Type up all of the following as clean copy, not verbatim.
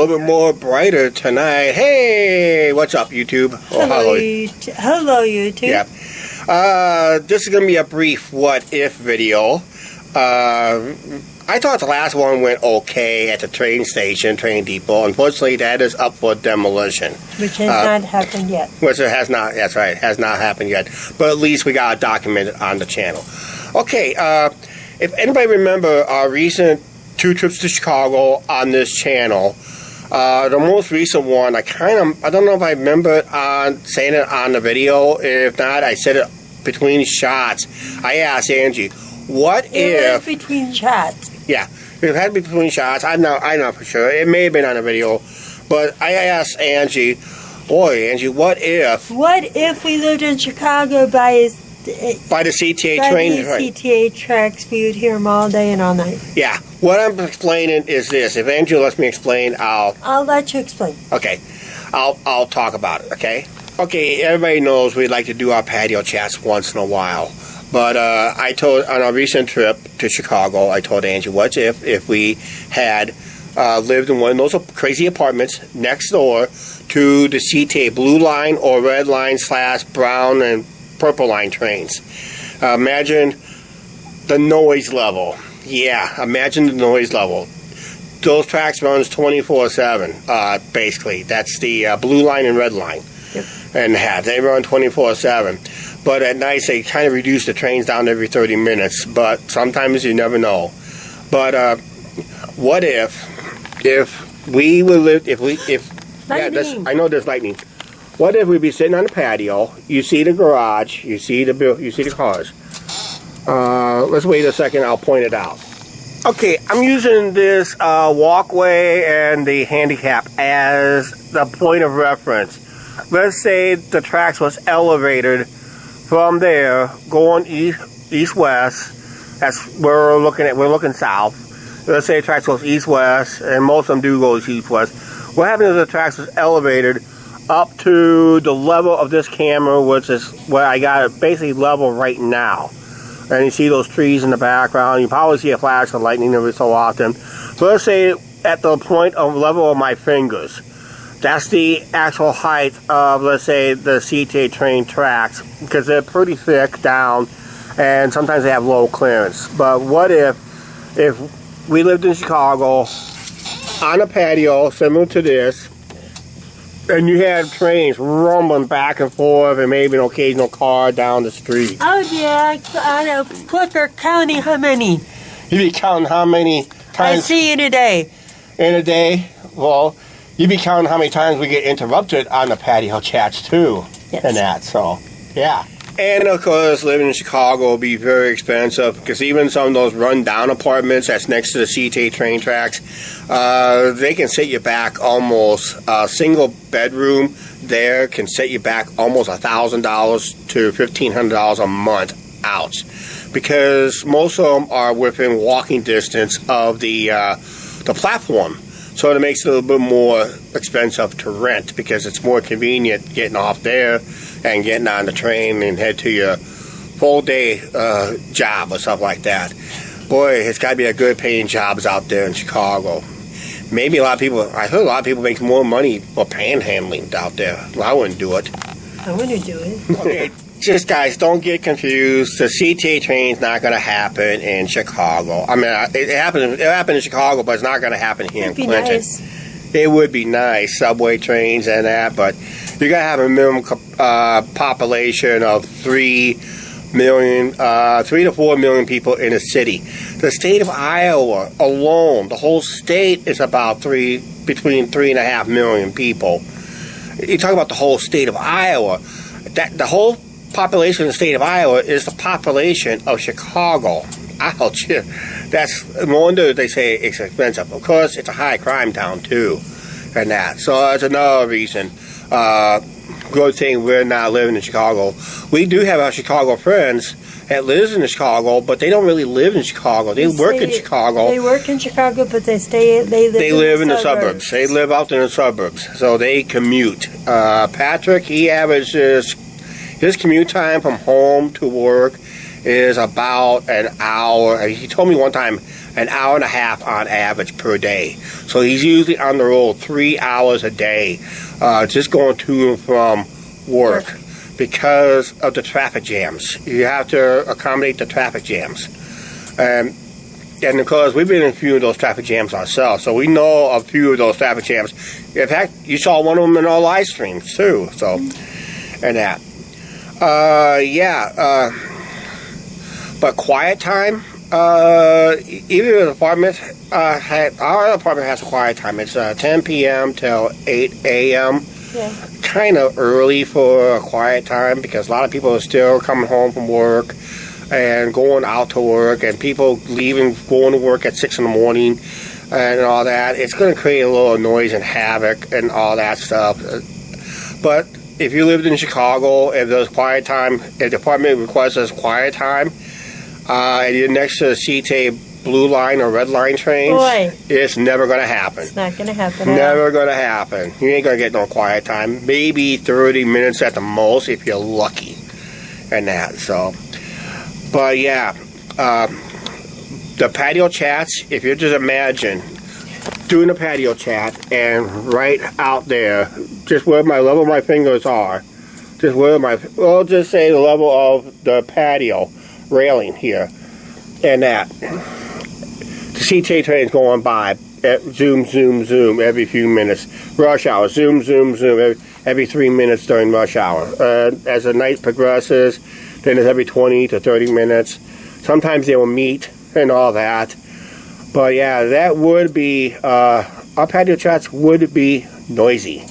little bit more brighter tonight. Hey, what's up, YouTube? Hello, hello, YouTube. Yeah. This is going to be a brief what-if video. I thought the last one went okay at the train station, train depot. Unfortunately, that is up for demolition. Which has not happened yet. Which it has not, that's right, has not happened yet. But at least we got it documented on the channel. Okay, if anybody remember our recent 2 trips to Chicago on this channel, the most recent one, I don't know if I remember saying it on the video. If not, I said it between shots. I asked Angie, what if... It was between shots. Yeah, it had to be between shots. I know for sure. It may have been on the video. But I asked Angie, boy, Angie, what if... What if we lived in Chicago by the CTA train? By the CTA tracks, we would hear them all day and all night. Yeah. What I'm explaining is this. If Angie lets me explain, I'll let you explain. Okay. I'll talk about it, okay? Okay, everybody knows we like to do our patio chats once in a while. But I told, on our recent trip to Chicago, I told Angie, what if we had lived in one of those crazy apartments next door to the CTA blue line or red line / brown and purple line trains. Imagine the noise level. Yeah, imagine the noise level. Those tracks runs 24/7, basically. That's the blue line and red line. Yep. And they run 24/7. But at night, they kind of reduce the trains down every 30 minutes. But sometimes you never know. But what if we would live, Lightning. I know there's lightning. What if we'd be sitting on the patio? You see the garage. You see the cars. Let's wait a second. I'll point it out. Okay, I'm using this walkway and the handicap as the point of reference. Let's say the tracks was elevated from there, going east-west. That's where we're looking at. We're looking south. Let's say the tracks goes east-west, and most of them do go east-west. What happens is the tracks is elevated up to the level of this camera, which is where I got it basically level right now. And you see those trees in the background. You probably see a flash of lightning every so often. So let's say at the point of level of my fingers. That's the actual height of, let's say, the CTA train tracks, because they're pretty thick down, and sometimes they have low clearance. But what if we lived in Chicago on a patio similar to this, and you had trains rumbling back and forth, and maybe an occasional car down the street? Oh yeah, I know. Clicker counting how many. You'd be counting how many times I see in a day. In a day? Well, you'd be counting how many times we get interrupted on the patio chats too. Yes. And that, so yeah. And of course, living in Chicago will be very expensive, because even some of those run-down apartments that's next to the CTA train tracks, they can set you back almost, a single bedroom there can set you back almost $1,000 to $1,500 a month out, because most of them are within walking distance of the platform. So it makes it a little bit more expensive to rent, because it's more convenient getting off there and getting on the train and head to your full-day job or stuff like that. Boy, it's got to be a good paying jobs out there in Chicago. Maybe a lot of people, I heard a lot of people make more money for panhandling out there. Well, I wouldn't do it. I wouldn't do it. Just guys, don't get confused. The CTA train's not going to happen in Chicago. I mean, it happened in Chicago, but it's not going to happen here in Clinton. Nice. It would be nice, subway trains and that, but you're going to have a minimum population of 3 to 4 million people in a city. The state of Iowa alone, the whole state is about between 3.5 million people. You talk about the whole state of Iowa. The whole population of the state of Iowa is the population of Chicago. Ouch. That's no wonder they say it's expensive. Of course, it's a high crime town too, and that. So that's another reason. Good thing we're not living in Chicago. We do have our Chicago friends that lives in Chicago, but they don't really live in Chicago. They work in Chicago. They work in Chicago, but they live in the suburbs. They live out in the suburbs, so they commute. Patrick, he averages his commute time from home to work is about an hour. He told me one time an hour and a half on average per day. So he's usually on the road 3 hours a day, just going to and from work because of the traffic jams. You have to accommodate the traffic jams. And because we've been in a few of those traffic jams ourselves, so we know a few of those traffic jams. In fact, you saw one of them in our live streams too. So, and that. But quiet time, even the apartment, our apartment has a quiet time. It's 10 p.m. till 8 a.m. Yeah. Kind of early for a quiet time because a lot of people are still coming home from work and going out to work, and people leaving, going to work at 6 in the morning and all that. It's going to create a little noise and havoc and all that stuff. But if you lived in Chicago, if there's quiet time, if the apartment requires us quiet time, and you're next to the CTA blue line or red line trains, Boy. It's never going to happen. It's not going to happen. Never going to happen. You ain't going to get no quiet time. Maybe 30 minutes at the most if you're lucky. And that, so. But yeah, the patio chats, if you just imagine doing a patio chat and right out there, just where my level of my fingers are, just where my, well, just say the level of the patio railing here, and that. The CTA train's going by, zoom, zoom, zoom, every few minutes. Rush hour, zoom, zoom, zoom, every 3 minutes during rush hour. As the night progresses, then it's every 20 to 30 minutes. Sometimes they will meet and all that. But yeah, that would be, our patio chats would be noisy.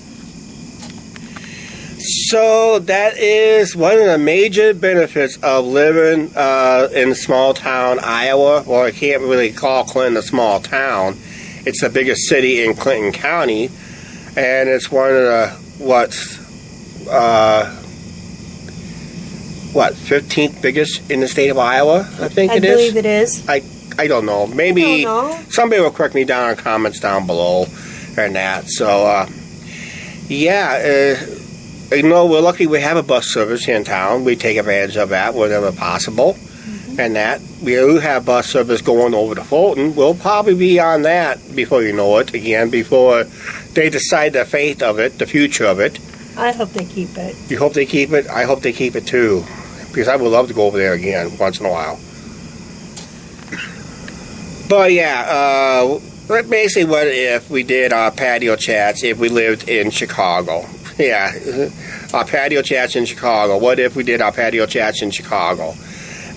So that is one of the major benefits of living in small town Iowa. Well, I can't really call Clinton a small town. It's the biggest city in Clinton County, and it's one of the 15th biggest in the state of Iowa, I think it is. I believe it is. I don't know. Maybe somebody will correct me down in the comments down below and that. So, you know, we're lucky we have a bus service here in town. We take advantage of that whenever possible. And that. We do have bus service going over to Fulton. We'll probably be on that before you know it, again, before they decide the fate of it, the future of it. I hope they keep it. You hope they keep it? I hope they keep it too. Because I would love to go over there again once in a while. But yeah, basically what if we did our patio chats if we lived in Chicago? Yeah, our patio chats in Chicago. What if we did our patio chats in Chicago?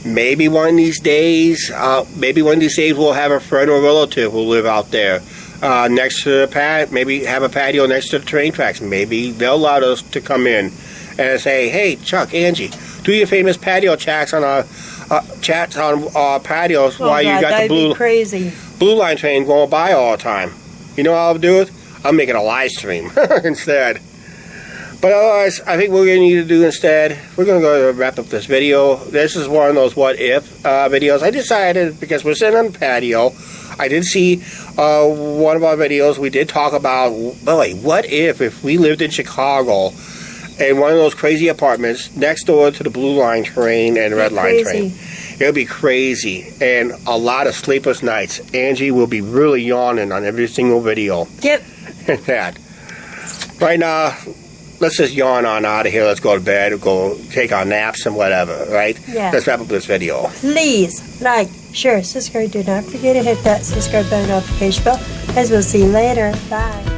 Maybe one of these days, we'll have a friend or relative who live out there next to the pad. Maybe have a patio next to the train tracks. Maybe they'll allow us to come in and say, "Hey, Chuck, Angie, do your famous patio chats on our patios while you got the blue line train going by all the time." You know what I'll do it? I'll make it a live stream instead. But otherwise, I think what we're going to need to do instead, we're going to go wrap up this video. This is one of those what if videos. I decided, because we're sitting on the patio, I did see one of our videos, we did talk about, boy, what if we lived in Chicago in one of those crazy apartments next door to the blue line train and red line train. It would be crazy, and a lot of sleepless nights. Angie will be really yawning on every single video. Yep. That. Right now, let's just yawn on out of here. Let's go to bed, go take our naps and whatever, right? Yeah. Let's wrap up this video. Please like, share, subscribe. Do not forget to hit that subscribe button notification bell, as we'll see you later. Bye.